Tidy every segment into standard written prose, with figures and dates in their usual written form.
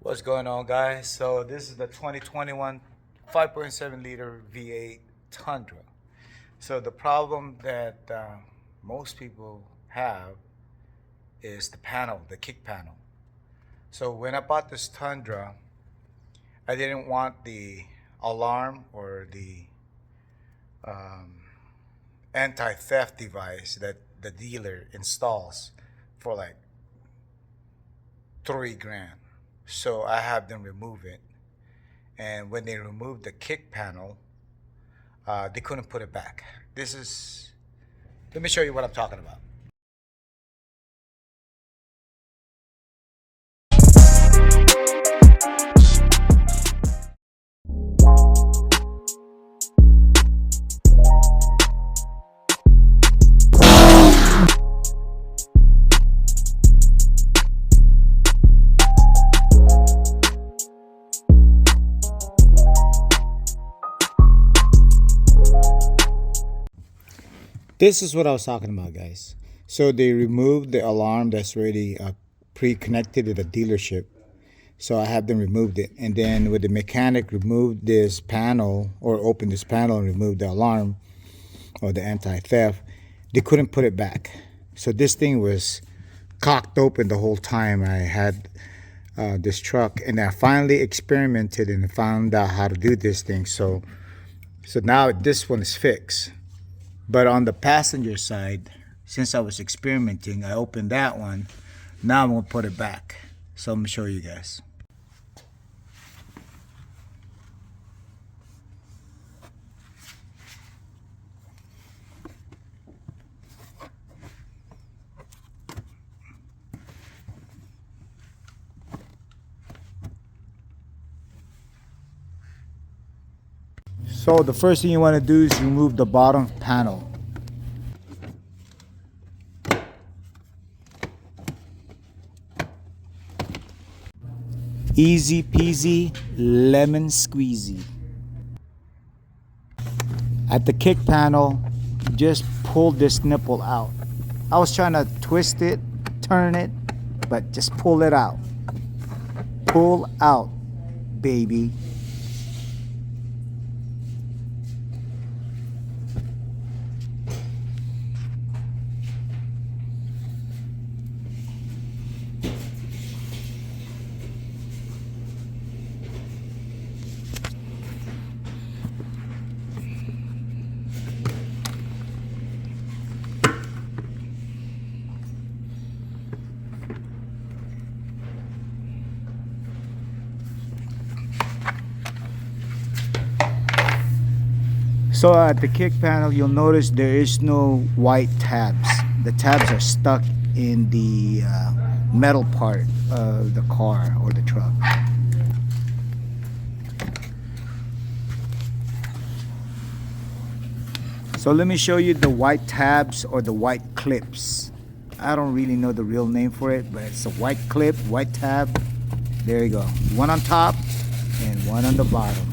What's going on, guys? So this is the 2021 5.7 liter V8 Tundra. So the problem that most people have is the panel, the kick panel. So when I bought this Tundra, I didn't want the alarm or the um, anti-theft device that the dealer installs for like 3 grand. So I have them remove it. And when they removed the kick panel, they couldn't put it back. Let me show you what I'm talking about. This is what I was talking about, guys. So they removed the alarm that's already pre-connected to the dealership. So I have them removed it. And then with the mechanic removed this panel or opened this panel and removed the alarm or the anti-theft, they couldn't put it back. So this thing was cocked open the whole time I had this truck. And I finally experimented and found out how to do this thing. So now this one is fixed. But on the passenger side, since I was experimenting, I opened that one. Now I'm going to put it back. So I'm going to show you guys. So the first thing you want to do is remove the bottom panel. Easy peasy, lemon squeezy. At the kick panel, just pull this nipple out. I was trying to twist it, turn it, but just pull it out. Pull out, baby. So at the kick panel, you'll notice there is no white tabs. The tabs are stuck in the metal part of the car or the truck. So let me show you the white tabs or the white clips. I don't really know the real name for it, but it's a white clip, white tab. There you go. One on top and one on the bottom.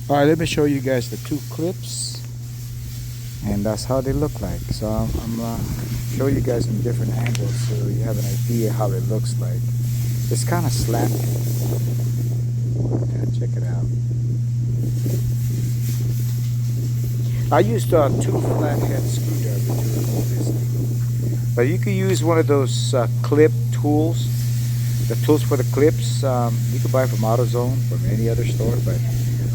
All right, let me show you guys the two clips, and that's how they look like. So I'm show you guys in different angles so you have an idea how it looks like. It's kind of slanted. Yeah, check it out. I used 2 flathead screwdrivers to remove this thing, but you could use one of those clip tools. The tools for the clips you could buy from AutoZone, from any other store, but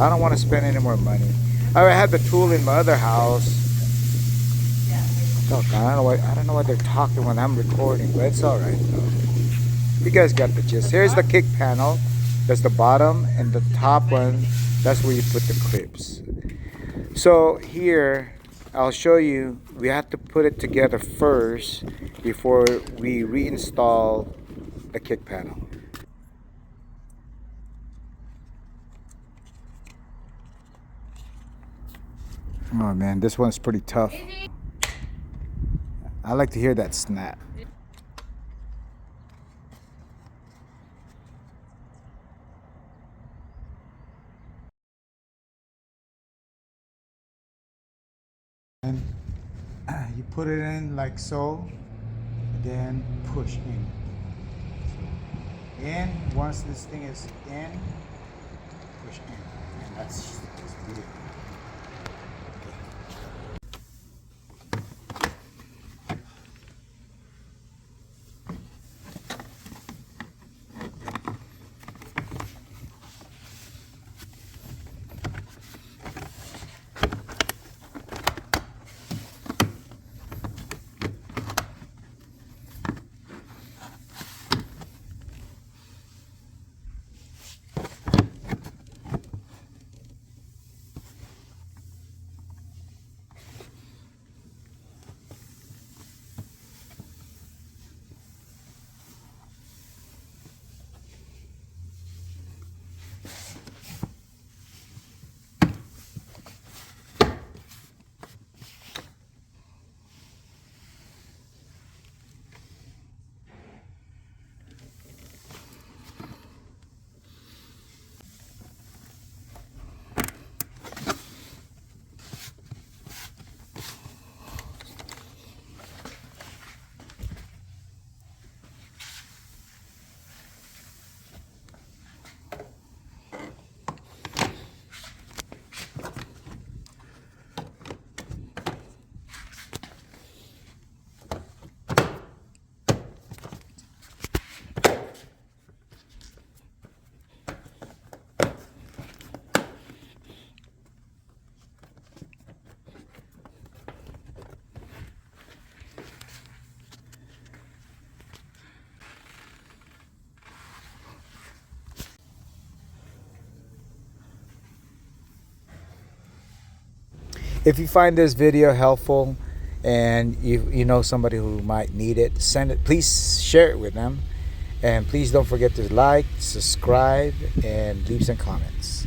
I don't want to spend any more money. I have the tool in my other house. Oh, I don't know what they're talking when I'm recording, but it's all right though. You guys got the gist. Here's the kick panel. That's the bottom, and the top one, that's where you put the clips. So here, I'll show you, we have to put it together first before we reinstall the kick panel. Oh man, this one's pretty tough. I like to hear that snap. And you put it in like so, then push in. So in, once this thing is in, push in, and that's it. If you find this video helpful and you know somebody who might need it, send it. Please share it with them, and please don't forget to like, subscribe, and leave some comments.